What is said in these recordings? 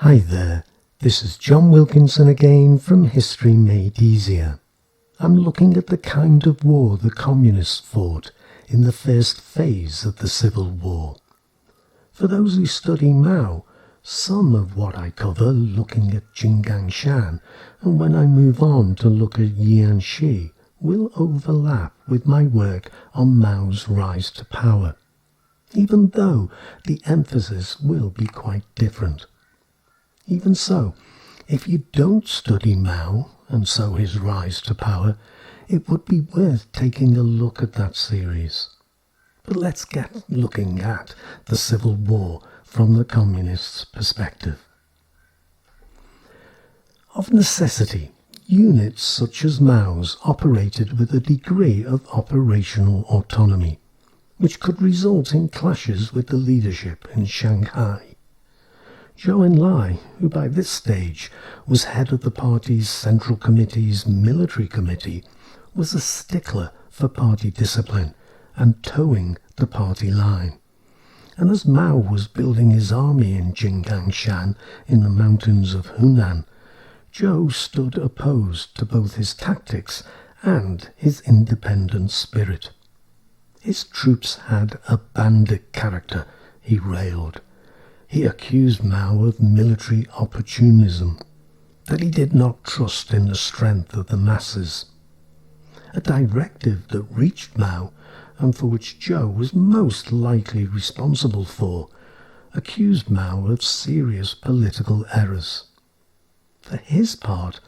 Hi there, this is John Wilkinson again from History Made Easier. I'm looking at the kind of war the communists fought in the first phase of the Civil War. For those who study Mao, some of what I cover looking at Jinggangshan, and when I move on to look at Jiangxi, will overlap with my work on Mao's rise to power, even though the emphasis will be quite different. Even so, if you don't study Mao, and so his rise to power, it would be worth taking a look at that series. But let's get looking at the Civil War from the communists' perspective. Of necessity, units such as Mao's operated with a degree of operational autonomy, which could result in clashes with the leadership in Shanghai. Zhou Enlai, who by this stage was head of the party's Central Committee's military committee, was a stickler for party discipline and towing the party line. And as Mao was building his army in Jinggangshan in the mountains of Hunan, Zhou stood opposed to both his tactics and his independent spirit. His troops had a bandit character, he railed. He accused Mao of military opportunism, that he did not trust in the strength of the masses. A directive that reached Mao, and for which Zhou was most likely responsible for, accused Mao of serious political errors. For his part,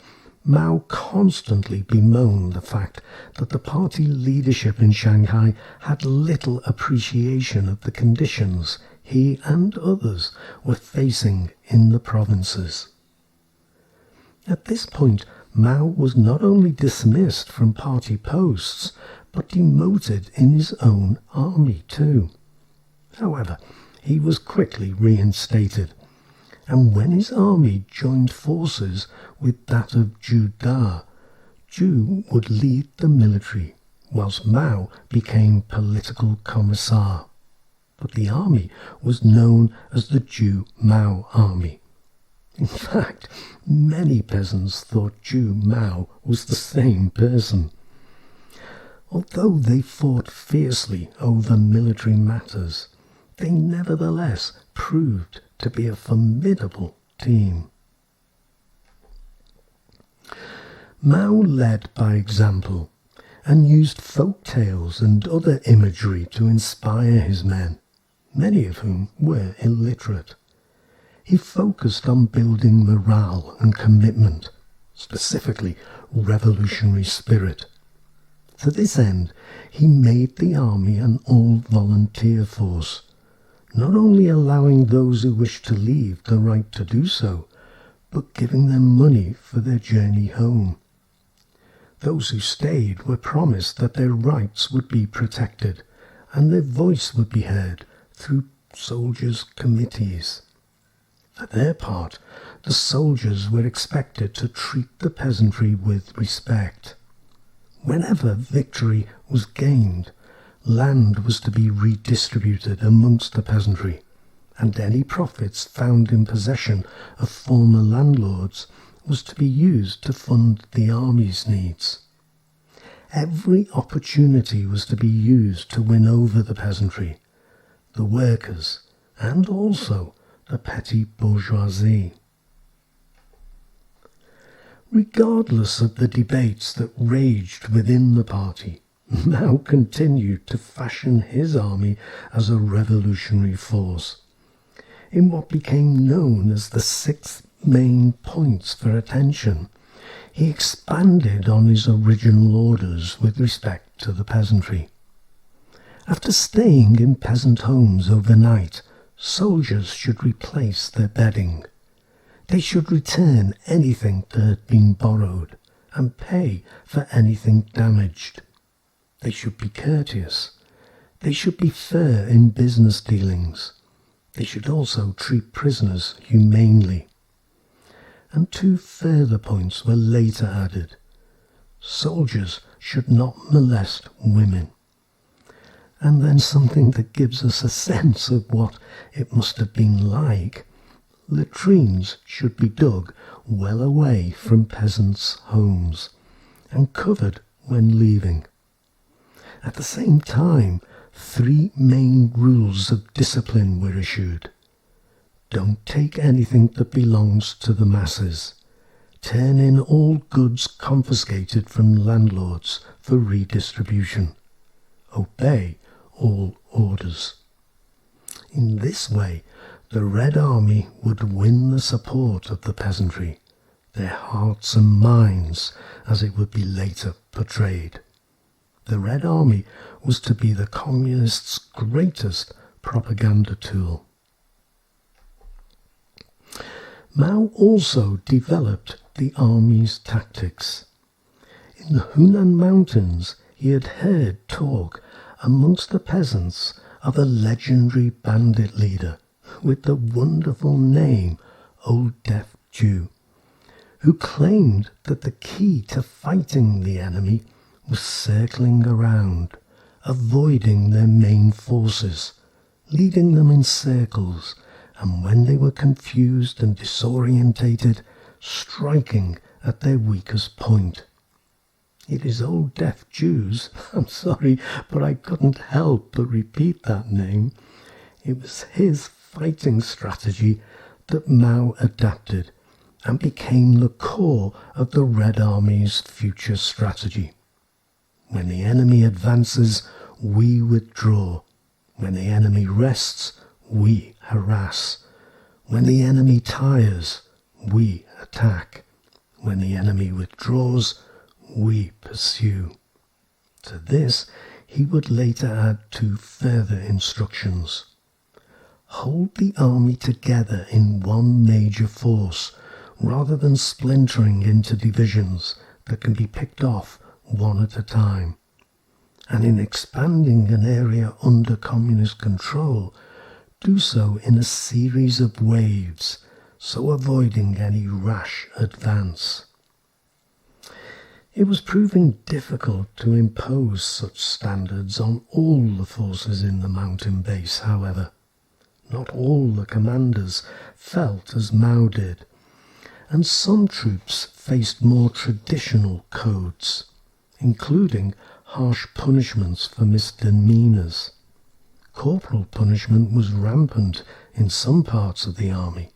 Mao constantly bemoaned the fact that the party leadership in Shanghai had little appreciation of the conditions he and others were facing in the provinces. At this point, Mao was not only dismissed from party posts, but demoted in his own army too. However, he was quickly reinstated, and when his army joined forces with that of Zhu Da, Zhu would lead the military, whilst Mao became political commissar. But the army was known as the Zhu Mao Army. In fact, many peasants thought Zhu Mao was the same person. Although they fought fiercely over military matters, they nevertheless proved to be a formidable team. Mao led by example and used folk tales and other imagery to inspire his men, many of whom were illiterate. He focused on building morale and commitment, specifically revolutionary spirit. To this end, he made the army an all-volunteer force, not only allowing those who wished to leave the right to do so, but giving them money for their journey home. Those who stayed were promised that their rights would be protected and their voice would be heard through soldiers' committees. For their part, the soldiers were expected to treat the peasantry with respect. Whenever victory was gained, land was to be redistributed amongst the peasantry, and any profits found in possession of former landlords was to be used to fund the army's needs. Every opportunity was to be used to win over the peasantry, the workers, and also the petty bourgeoisie. Regardless of the debates that raged within the party, Mao continued to fashion his army as a revolutionary force. In what became known as the 6 main points for attention, he expanded on his original orders with respect to the peasantry. After staying in peasant homes overnight, soldiers should replace their bedding. They should return anything that had been borrowed and pay for anything damaged. They should be courteous. They should be fair in business dealings. They should also treat prisoners humanely. And 2 further points were later added. Soldiers should not molest women. And then something that gives us a sense of what it must have been like. latrines should be dug well away from peasants' homes and covered when leaving. At the same time, 3 main rules of discipline were issued. Don't take anything that belongs to the masses. Turn in all goods confiscated from landlords for redistribution. Obey all orders. In this way, the Red Army would win the support of the peasantry, their hearts and minds, as it would be later portrayed. The Red Army was to be the Communists' greatest propaganda tool. Mao also developed the army's tactics. In the Hunan Mountains, he had heard talk amongst the peasants of a legendary bandit leader with the wonderful name Old Deaf Jew, who claimed that the key to fighting the enemy was circling around, avoiding their main forces, leading them in circles, and when they were confused and disorientated, striking at their weakest point. It is Old Deaf Jews, I'm sorry, but I couldn't help but repeat that name. It was his fighting strategy that Mao adapted and became the core of the Red Army's future strategy. When the enemy advances, we withdraw. When the enemy rests, we harass. When the enemy tires, we attack. When the enemy withdraws, we pursue. To this, he would later add 2 further instructions. Hold the army together in one major force, rather than splintering into divisions that can be picked off one at a time. And in expanding an area under communist control, do so in a series of waves, so avoiding any rash advance. It was proving difficult to impose such standards on all the forces in the mountain base, however. Not all the commanders felt as Mao did, and some troops faced more traditional codes, including harsh punishments for misdemeanors. Corporal punishment was rampant in some parts of the army.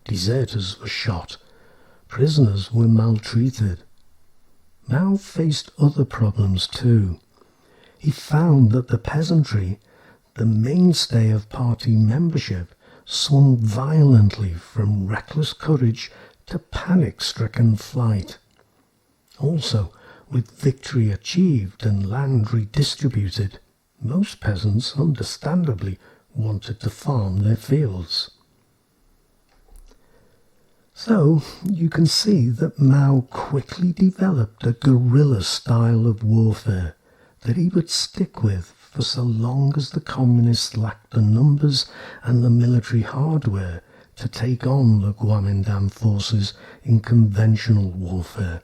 Deserters were shot. Prisoners were maltreated. Mao faced other problems too. He found that the peasantry, the mainstay of party membership, swung violently from reckless courage to panic-stricken flight. Also, with victory achieved and land redistributed, most peasants understandably wanted to farm their fields. So, you can see that Mao quickly developed a guerrilla style of warfare that he would stick with for so long as the communists lacked the numbers and the military hardware to take on the Kuomintang forces in conventional warfare.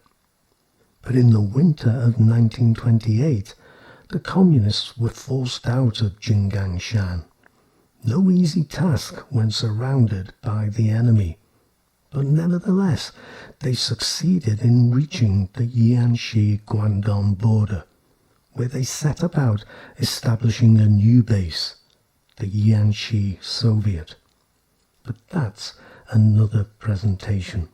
But in the winter of 1928, the communists were forced out of Jinggangshan. No easy task when surrounded by the enemy. But nevertheless, they succeeded in reaching the Jiangxi-Guangdong border, where they set about establishing a new base, the Jiangxi Soviet. But that's another presentation.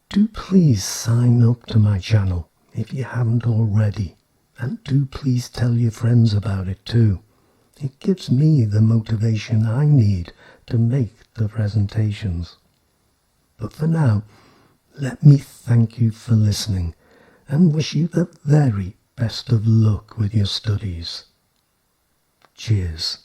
Do please sign up to my channel if you haven't already, and do please tell your friends about it too. It gives me the motivation I need to make the presentations. But for now, let me thank you for listening and wish you the very best of luck with your studies. Cheers.